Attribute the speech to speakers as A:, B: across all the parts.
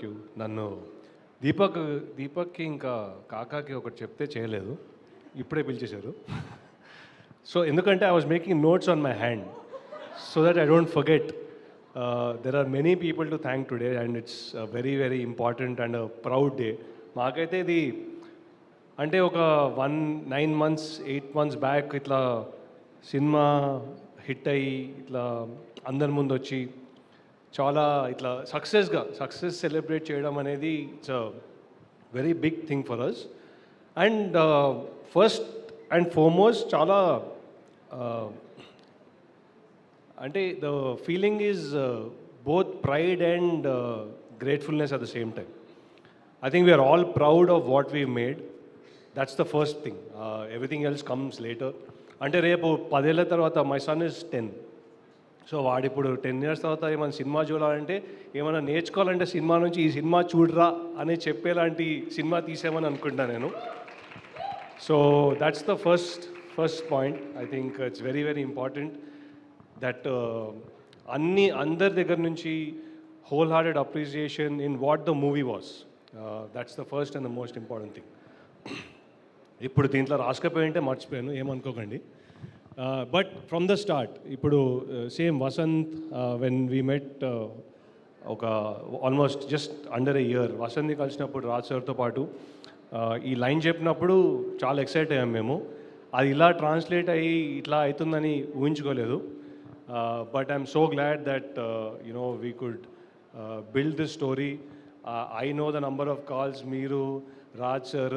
A: Thank you. నన్ను దీపక్కి ఇంకా కాకాకి ఒకటి చెప్తే చేయలేదు, ఇప్పుడే పిలిచేశారు. సో ఎందుకంటే I was making notes on my hand so that I don't forget. There are many people to thank today and it's very very important and proud day. మాకైతే ఇది అంటే ఒక 9 months 8 months బ్యాక్ ఇట్లా cinema hit అయ్యి ఇట్లా అందరి ముందు వచ్చి చాలా ఇట్లా సక్సెస్ సెలబ్రేట్ చేయడం అనేది it's a very big thing for us. And first and foremost చాలా అంటే the feeling is both pride and gratefulness at the same time. I think we are all proud of what we've made. That's the first thing. Everything else comes later. అంటే రేపు 10 ఏళ్ళ తర్వాత my son is 10. So వాడిప్పుడు 10 years తర్వాత ఏమైనా cinema చూడాలంటే ఏమైనా నేర్చుకోవాలంటే సినిమా నుంచి ఈ సినిమా చూడరా అని చెప్పేలాంటి సినిమా తీసేమని అనుకుంటున్నాను నేను. So that's the first point. I think it's very very important that అందరి దగ్గర నుంచి whole hearted appreciation in what the movie was. That's the first and the most important thing. ఇప్పుడు దీంట్లో రాసుకపోయింటే మర్చిపోయాను, ఏమనుకోకండి. బట్ ఫ్రమ్ ద స్టార్ట్ ఇప్పుడు same Vasant when we met ఒక almost just under a year వసంత్ని కలిసినప్పుడు రాజ్ సార్తో పాటు ఈ లైన్ చెప్పినప్పుడు చాలా ఎక్సైట్ అయ్యాం మేము. అది ఇలా ట్రాన్స్లేట్ అయ్యి ఇట్లా అవుతుందని ఊహించుకోలేదు. But I'm so glad that you know we could build this story. I know the number of calls Meeru, Raj sir,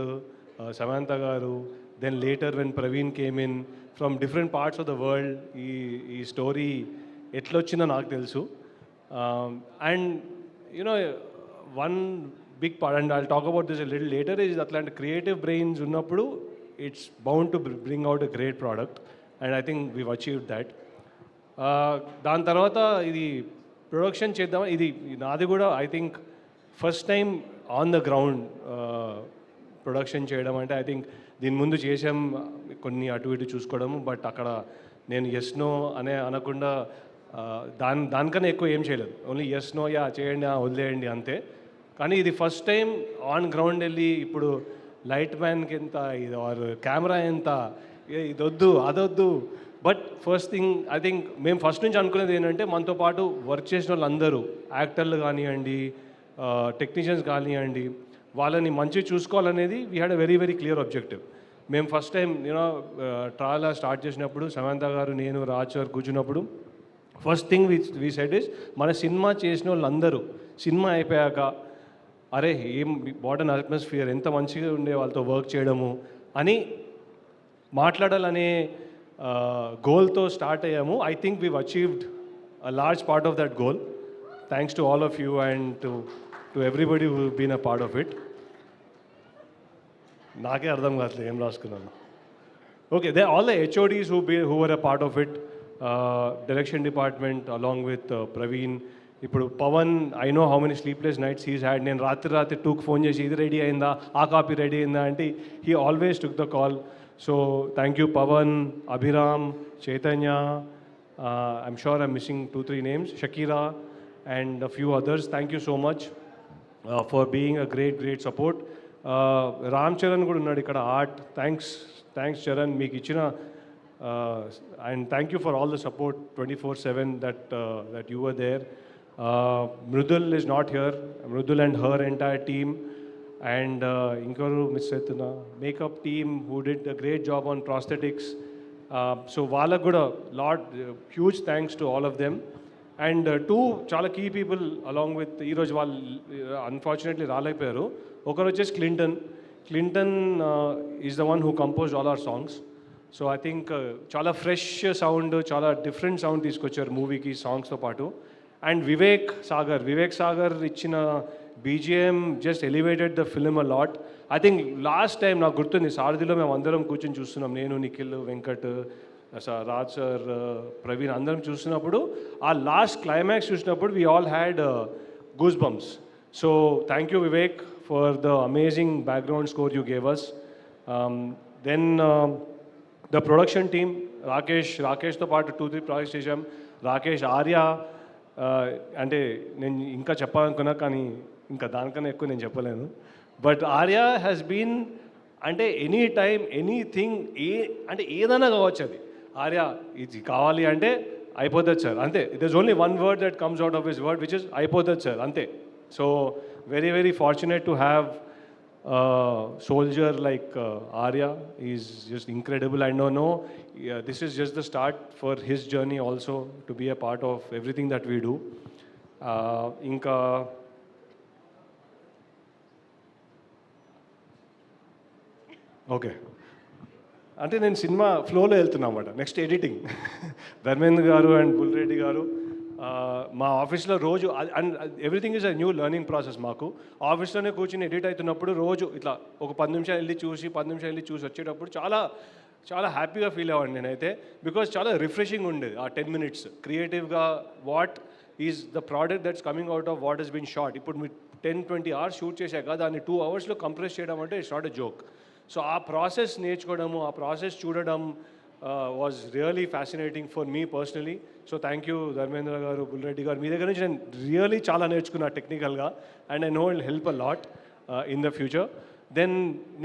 A: Samantha garu, then later when Praveen came in from different parts of the world, ee story etlochina naaku telusu. And you know, one big part, and I'll talk about this a little later, is atlante creative brains unnappudu it's bound to bring out a great product, and I think we've achieved that. దాని తర్వాత ఇది production చేద్దాం, ఇది నాది కూడా I think first time on the ground production చేయడం. అంటే I think దీని ముందు చేసాం కొన్ని అటు ఇటు చూసుకోవడము, బట్ అక్కడ నేను ఎస్ నో అనే అనకుండా దానికన్నా ఎక్కువ ఏం చేయలేదు. ఓన్లీ ఎస్ నో యా చేయండి వదిలేయండి అంతే. కానీ ఇది ఫస్ట్ టైం ఆన్ గ్రౌండ్ వెళ్ళి ఇప్పుడు లైట్ మ్యాన్కి ఎంత ఇది ఆర్ కెమెరా ఎంత ఇదొద్దు అదొద్దు. But first thing I think మేము ఫస్ట్ నుంచి అనుకునేది ఏంటంటే మనతో పాటు వర్క్ చేసిన వాళ్ళందరూ యాక్టర్లు కానివ్వండి, టెక్నీషియన్స్ కానివ్వండి, వాళ్ళని మంచిగా చూసుకోవాలనేది we had a very very clear objective. మేము first time you know travel start చేసినప్పుడు సమంత గారు నేను రాజ్ సార్ కూర్చున్నప్పుడు first thing we said is మన సినిమా చేసిన వాళ్ళందరూ సినిమా అయిపోయాక అరే ఏం వాట్ అన్ అట్మాస్ఫియర్, ఎంత మంచిగా ఉండే వాళ్ళతో వర్క్ చేయడము అని మాట్లాడాలనే గోల్తో స్టార్ట్ అయ్యాము. I think we've achieved a large part of that goal. Thanks to all of you and to everybody who've been a part of it. నాకే అర్థం కావట్లేదు ఏం రాసుకున్నాను. Okay, they all the HODs who were a part of it, direction department along with Praveen. ఇప్పుడు Pavan, I know how many sleepless nights he's had. నేను రాత్రి 2కి phone చేసి ఇది రెడీ అయిందా, ఆ కాపీ రెడీ అయిందా అంటే he always took the call. So thank you Pavan, Abhiram, Chaitanya, I'm sure I'm missing 2-3 names, Shakira and a few others. Thank you so much for being a great support. Ram Charan kuda unnadu ikkada art. Thanks Charan, meeku ichina and thank you for all the support 24/7 that you were there. Mrudul is not here. Mrudul and her entire team and inkoru miss aituna makeup team who did a great job on prosthetics. So వాళ్ళకు కూడా huge thanks to all of them. And 2 చాలా key people along with ఈరోజు వాళ్ళు unfortunately రాలేకపోయారు. ఒకరు వచ్చేసి Clinton is the one who composed all our songs. So I think చాలా fresh sound, చాలా డిఫరెంట్ సౌండ్ తీసుకొచ్చారు మూవీకి సాంగ్స్తో పాటు. అండ్ వివేక్ సాగర్ ఇచ్చిన BGM just elevated the film a lot. I think last time నాకు గుర్తుంది సారథిలో మేము అందరం కూర్చొని చూస్తున్నాం, నేను, నిఖిల్, వెంకట్, రాజ్ సార్, ప్రవీణ్ అందరం చూసినప్పుడు ఆ లాస్ట్ క్లైమాక్స్ చూసినప్పుడు we all had goose bumps. So thank you Vivek for the amazing background score you gave us. Then the production team, రాకేష్తో పాటు 2-3 ప్రాజెక్ట్స్ చేసాం. రాకేష్, ఆర్య, అంటే నేను ఇంకా చెప్పాలనుకున్నా కానీ ఇంకా దానికన్నా ఎక్కువ నేను చెప్పలేను. బట్ ఆర్య హ్యాస్ బీన్ అంటే ఎనీ టైం ఎనీథింగ్ అంటే ఏదైనా కావచ్చు అది. ఆర్య ఇది కావాలి అంటే అయిపోతుంది సార్ అంతే. It is only one word that comes out of his word which is అయిపోతుంది సార్ అంతే. So very very fortunate to have soldier like Arya. Is just incredible. I know this is just the start for his journey also to be a part of everything that we do. Inka okay. అంటే నేను cinema ఫ్లోలో వెళ్తున్నా అన్నమాట. Next editing Dharmendra గారు and Bulreddy గారు మా ఆఫీస్లో రోజు and everything is a new learning process. మాకు ఆఫీస్లోనే కూర్చుని ఎడిట్ అవుతున్నప్పుడు రోజు ఇట్లా ఒక 10 నిమిషాలు వెళ్ళి చూసి 10 నిమిషాలు వెళ్ళి చూసి వచ్చేటప్పుడు చాలా చాలా హ్యాపీగా ఫీల్ అవ్వండి నేనైతే. బికాజ్ చాలా రిఫ్రెషింగ్ ఉండేది ఆ 10 minutes క్రియేటివ్గా. What is the product that's coming out of what he's been short. ఇప్పుడు మీరు 10-20 hours షూట్ చేశాక దాన్ని 2 hours కంప్రెస్ చేయడం అంటే it's not a joke. So ఆ ప్రాసెస్ నేర్చుకోవడము, ఆ ప్రాసెస్ చూడడం was really fascinating for me personally. So thank you Dharmendra గారు, బుల్రెడ్డి గారు. మీ దగ్గర నుంచి నేను రియలీ చాలా నేర్చుకున్నా టెక్నికల్గా and I know it'll help a lot in the future. Then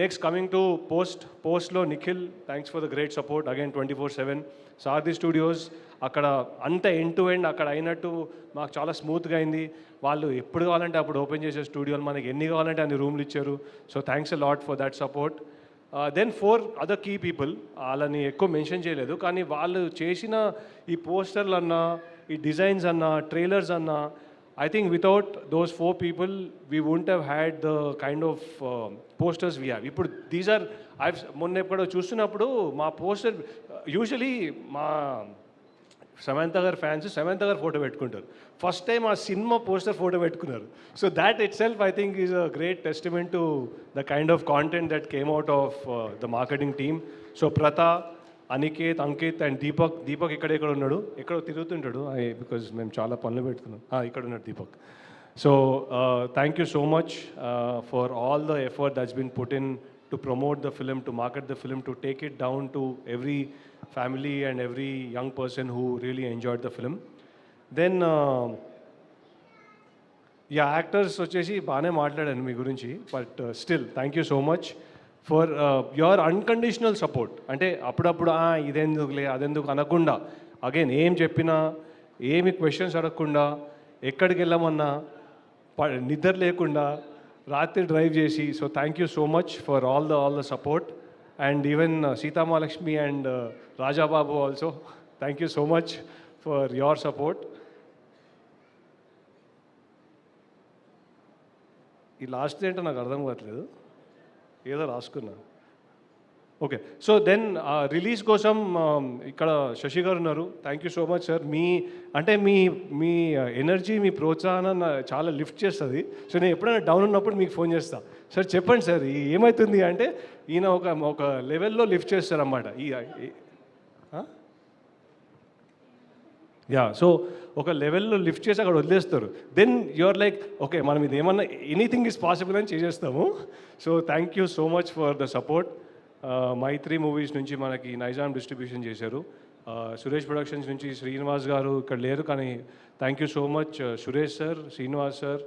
A: next coming to పోస్ట్లో Nikhil, thanks for the great support again 24/7. Sarathi studios అక్కడ అంత ఎండ్ టు ఎండ్ అక్కడ అయినట్టు మాకు చాలా స్మూత్గా అయింది. వాళ్ళు ఎప్పుడు కావాలంటే అప్పుడు ఓపెన్ చేసే స్టూడియోలు మనకి ఎన్ని కావాలంటే అన్ని రూమ్లు ఇచ్చారు. So thanks a lot for that support. Then 4 other key people, వాళ్ళని ఎక్కువ మెన్షన్ చేయలేదు కానీ వాళ్ళు చేసిన ఈ పోస్టర్లు అన్నా, ఈ డిజైన్స్ అన్నా, ట్రైలర్స్ అన్నా, I think without those 4 people we won't have had the kind of posters we have. ఇప్పుడు దీస్ ఆర్ మొన్న ఎప్పుడో చూస్తున్నప్పుడు మా పోస్టర్ యూజువలీ మా సమంత గారు ఫ్యాన్స్ సమంత గారు ఫోటో పెట్టుకుంటారు. ఫస్ట్ టైం ఆ సినిమా పోస్టర్ ఫోటో పెట్టుకున్నారు. So that itself I think is a great testament to the kind of content that came out of the marketing team. So Pratha, Aniket, Ankit and Deepak ఇక్కడ ఉన్నాడు, ఎక్కడో తిరుగుతుంటాడు because మేము చాలా పనులు పెట్టుకున్నాం. ఇక్కడ ఉన్నాడు Deepak. So thank you so much for all the effort that's been put in to promote the film, to market the film, to take it down to every family and every young person who really enjoyed the film. Then actors వచ్చేసి బాగానే మాట్లాడాను మీ గురించి, but still thank you so much for your unconditional support. అంటే అప్పుడప్పుడు ఇదెందుకులే అదెందుకు అనకుండా, again ఏం చెప్పినా, ఏమి క్వశ్చన్స్ అడగకుండా, ఎక్కడికి వెళ్ళమన్నా నిద్ర లేకుండా రాత్రి డ్రైవ్ చేసి. So thank you so much for all the support. And even Sitamahalakshmi and Rajababu also thank you so much for your support. ఈ లాస్ట్ ఏంటో నాకు అర్థం కావట్లేదు, ఏదో రాసుకున్నా. ఓకే, సో దెన్ రిలీజ్ కోసం ఇక్కడ శశి గారు ఉన్నారు. Thank you so much sir. మీ ఎనర్జీ, మీ ప్రోత్సాహం చాలా లిఫ్ట్ చేస్తుంది. సో నేను ఎప్పుడైనా డౌన్ ఉన్నప్పుడు మీకు ఫోన్ చేస్తాను, సార్ చెప్పండి సార్ ఏమవుతుంది అంటే ఈయన ఒక లెవెల్లో లిఫ్ట్ చేస్తారన్నమాట. సో ఒక లెవెల్లో లిఫ్ట్ చేసి అక్కడ వదిలేస్తారు. దెన్ యూఆర్ లైక్ ఓకే, మనం ఇది ఏమన్నా ఎనీథింగ్ ఈజ్ పాసిబుల్ అని చేసేస్తాము. So thank you so much for the support. Mythri movies నుంచి మనకి నైజాం డిస్ట్రిబ్యూషన్ చేశారు. సురేష్ ప్రొడక్షన్స్ నుంచి శ్రీనివాస్ గారు ఇక్కడ లేరు కానీ thank you so much Suresh sir, Srinivas sir,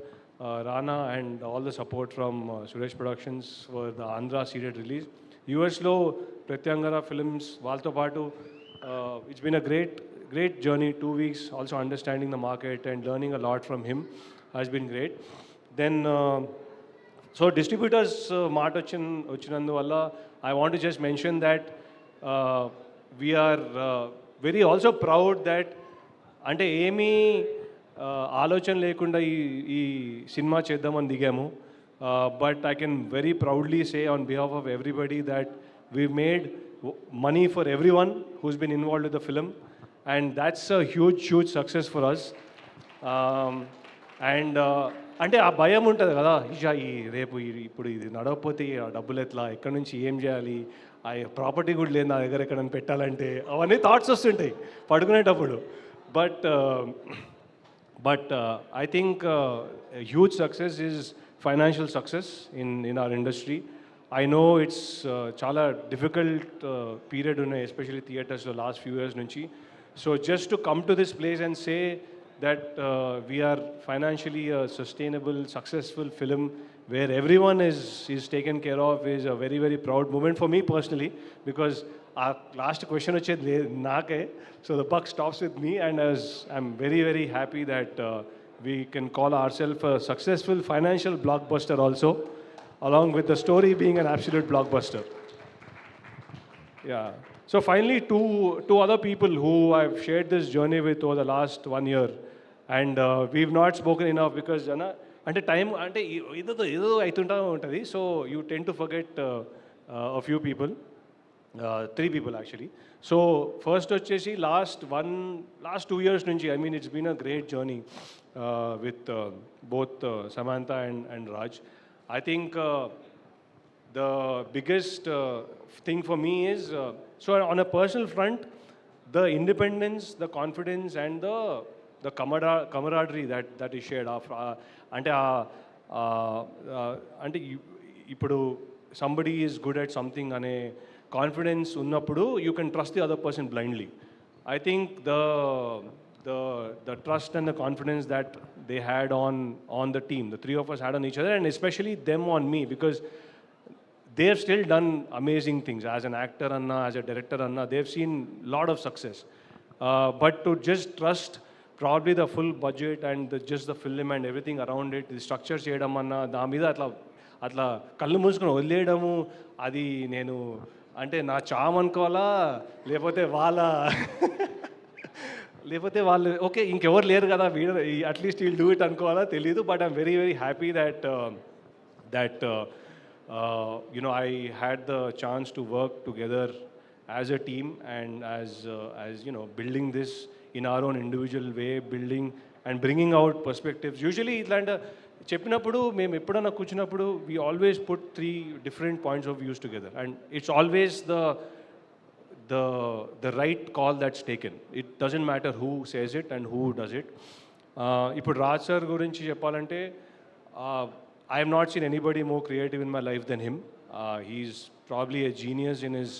A: Rana and all the support from Suresh productions for the Andhra Ceded release. యూఎస్లో ప్రత్యంగర ఫిల్మ్స్ వాళ్ళతో పాటు it's been a great journey, 2 weeks also understanding the market and learning a lot from him has been great. Then so distributors మాట వచ్చినందువల్ల I want to just mention that we are very also proud that అంటే ఏమీ ఆలోచన లేకుండా ఈ cinema చేద్దామని దిగాము. But I can very proudly say on behalf of everybody that we made money for everyone who's been involved with the film, and that's a huge success for us. And అంటే ఆ భయం ఉంటుంది కదా, ఈ రేపు ఇప్పుడు ఇది నడవకపోతే డబ్బులు ఎట్లా, ఎక్కడి నుంచి ఏం చేయాలి, ఆ ప్రాపర్టీ కూడా లేదు నా దగ్గర ఎక్కడైనా పెట్టాలంటే, అవన్నీ థాట్స్ వస్తుంటాయి పడుకునేటప్పుడు. But I think huge success is financial success in our industry. I know it's చాలా డిఫికల్ట్ పీరియడ్ ఉన్నాయి ఎస్పెషల్లీ థియేటర్స్లో లాస్ట్ ఫ్యూ ఇయర్స్ నుంచి. So just to come to this place and say that we are financially a sustainable, successful film where everyone is taken care of is a very, very proud moment for me personally, because our last question వచ్చేది నాకే, so the buck stops with me, and I'm very, very happy that we can call ourselves a successful financial blockbuster also, along with the story being an absolute blockbuster. Yeah. So finally, two other people who I've shared this journey with over the last 1 year, and we've not spoken enough because అంటే time అంటే ఏదో అవుతుంటా ఉంటుంది. So you ten to forget a few people, 3 people actually. So first వచ్చేసి last 2 years నుంచి, I mean it's been a great journey with both Samantha and Raj. I think the biggest thing for me is, so on a personal front, the independence, the confidence, and the camaraderie that is shared. అంటే అంటే ఇప్పుడు somebody is good at something అనే confidence ఉన్నప్పుడు you can trust the other person blindly. I think the trust and the confidence that they had on the team, the three of us had on each other, and especially them on me, because they have still done amazing things as an actor anna, as a director anna. They've seen lot of success, but to just trust probably the full budget and just the film and everything around it, the structure చేయడం అన్న దాని మీద అట్లా కళ్ళు మూసుకొని వదిలేయడము, అది నేను అంటే నా చామ్ అనుకోవాలా లేకపోతే వాళ్ళు ఓకే ఇంకెవరు లేరు కదా వీడు అట్లీస్ట్ వీల్ డూ ఇట్ అనుకోవాలా తెలీదు. But I'm very, very happy that I had the chance to work together as a team, and as building this in our own individual way, building and bringing out perspectives. Usually ఇట్లాంటి చెప్పినప్పుడు మేము ఎప్పుడన్నా కూర్చున్నప్పుడు we always put 3 different points of views together, and it's always the right call that's taken. It doesn't matter who says it and who does it. ఇప్పుడు Raj sir గురించి చెప్పాలంటే, I have not seen anybody more creative in my life than him. He's probably a genius in his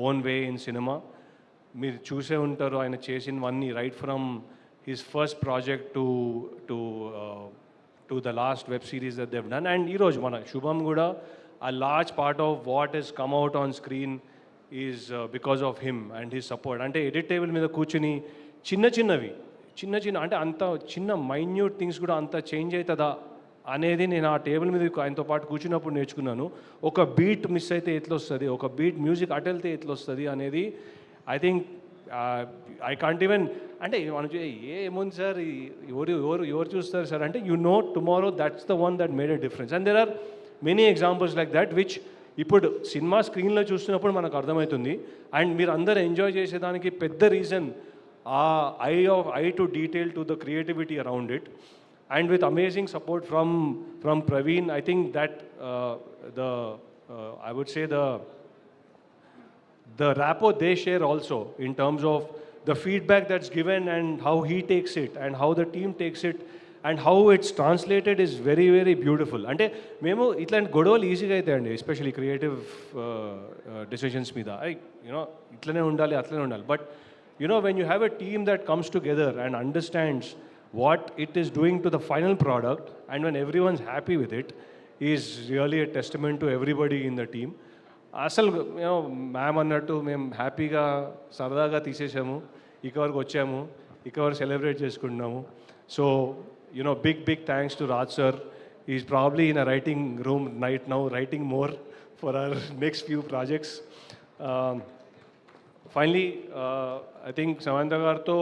A: own way in cinema. మీరు చూసే ఉంటారు ఆయన చేసినవన్నీ, right from his first project to the last web series that దెవ్ done. And ఈరోజు మన శుభం కూడా a large part of what has come out on screen is because of him and his support. అంటే ఎడిట్ టేబుల్ మీద కూర్చుని చిన్న అంటే అంత చిన్న మైన్యూట్ థింగ్స్ కూడా అంత చేంజ్ అవుతుందా అనేది నేను ఆ టేబుల్ మీద ఆయనతో పాటు కూర్చున్నప్పుడు నేర్చుకున్నాను. ఒక బీట్ మిస్ అయితే ఎట్లా వస్తుంది, ఒక బీట్ మ్యూజిక్ అటు వెళ్తే ఎట్లా వస్తుంది అనేది. I think I can't even అంటే మనం ఏముంది సార్ ఎవరు చూస్తారు సార్ అంటే, tomorrow that's the one that made a difference. And there are many examples like that which ఇప్పుడు సినిమా స్క్రీన్లో చూస్తున్నప్పుడు మనకు అర్థమవుతుంది. అండ్ మీరు అందరూ ఎంజాయ్ చేసేదానికి పెద్ద రీజన్ ఆ I to detail to the creativity around it. And with amazing support from Praveen, I think that I would say the rapport they share also in terms of the feedback that's given and how he takes it and how the team takes it and how it's translated is very, very beautiful. అంటే మేము ఇట్లాంటి గొడవలు ఈజీగా అవుతాయండి, especially creative decisions మీద. ఇట్లనే ఉండాలి అట్లనే ఉండాలి. But when you have a team that comes together and understands what it is doing to the final product, and when everyone's happy with it, is really a testament to everybody in the team. అసలు ma'am అన్నట్టు మేము హ్యాపీగా సరదాగా తీసేసాము, ఇక్కడికి వచ్చాము, ఇక్కడ celebrate చేసుకుంటున్నాము. So big thanks to Raj sir. He's probably in a writing room right now, writing more for our next few projects. Finally, I think Samantha garto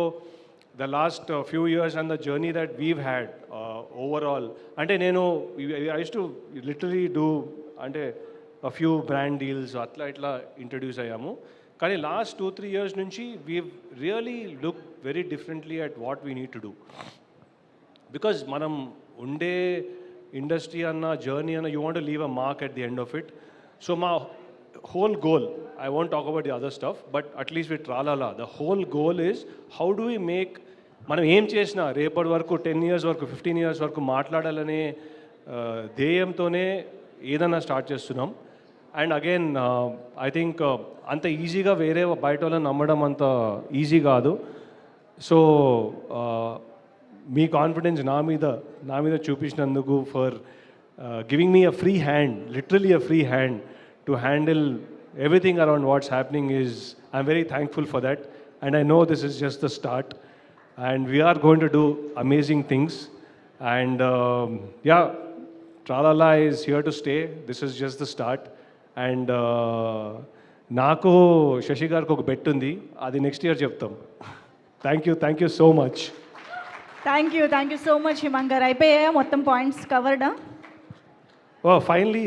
A: the last few years and the journey that we've had overall, అంటే నేను I used to literally do అంటే a few brand deals అట్లా ఇట్లా introduce అయ్యాము. కానీ last 2-3 years నుంచి we've really looked very differently at what we need to do, because మనం ఉండే ఇండస్ట్రీ అన్న జర్నీ అన్న you want to leave a mark at the end of it. So మా whole goal, I won't talk about the other stuff, but at least with Tralala, the whole goal is how do we make, మనం ఏం చేసినా రేపటి వరకు 10 years వరకు 15 years వరకు మాట్లాడాలనే ధ్యేయంతోనే ఏదన్నా start చేస్తున్నాం. అండ్ అగైన్ ఐ థింక్ అంత ఈజీగా వేరే బయట వాళ్ళని నమ్మడం అంత ఈజీ కాదు. సో మీ కాన్ఫిడెన్స్ నా మీద చూపించినందుకు, for giving me a free hand, literally a free hand to handle everything around what's happening is, I'm very thankful for that. And I know this is just the start. And we are going to do amazing things. And yeah, Tralala is here to stay. This is just the start. And నాకు శశి గారికి ఒక bet ఉంది, అది next year చెప్తాం. Thank you so much.
B: Thank you so much Himank గారు. అయిపోయాయా మొత్తం points కవర్డా?
A: ఓ finally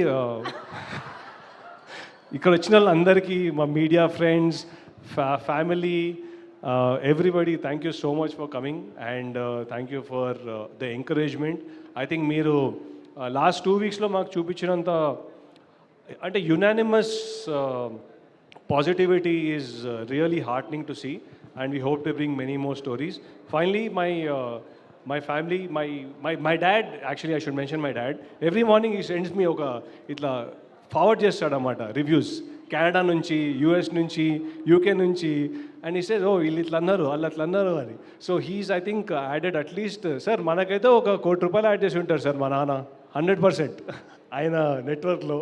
A: ఇక్కడ వచ్చిన వాళ్ళందరికీ, మా media friends, family, everybody, thank you so much for coming and thank you for the encouragement. I think మీరు లాస్ట్ 2 వీక్స్లో మాకు చూపించినంత అంటే unanimous positivity is really heartening to see, and we hope to bring many more stories. Finally my family, my dad, actually I should mention my dad, every morning he sends me ఒక ఇట్లా forward చేస్తాడన్నమాట reviews, Canada నుంచి, US నుంచి, UK నుంచి. And ఈ says, ఓ వీళ్ళు ఇట్లా అన్నారు, వాళ్ళు అట్లా అన్నారు అని. So he's I think added at least, sir మనకైతే ఒక ₹1 కోటి యాడ్ చేసి ఉంటారు సార్ మా నాన్న 100% ఆయన నెట్వర్క్లో.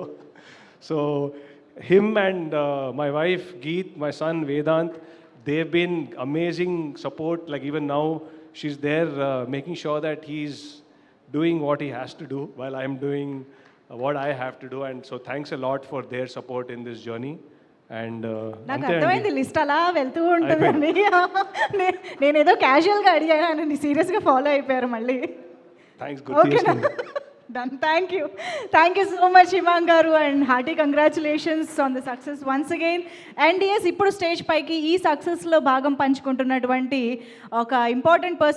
A: So him and my wife Geet, my son Vedant, they've been amazing support. Like even now she's there making sure that he's doing what he has to do while I'm doing what I have to do. And so thanks a lot for their support in this journey. And
B: నాకు అర్థమైంది list అలా వెళ్తూ ఉంటుందని. నేనేదో క్యాజువల్గా అడిగాను అని సీరియస్గా ఫాలో అయిపోయారు మళ్ళీ.
A: Thanks, good.
B: Done. Thank you so much Himank గారు, and hearty congratulations on the success once again. And yes, ఇప్పుడు స్టేజ్ పైకి ఈ సక్సెస్లో భాగం పంచుకుంటున్నటువంటి ఒక ఇంపార్టెంట్ పర్సన్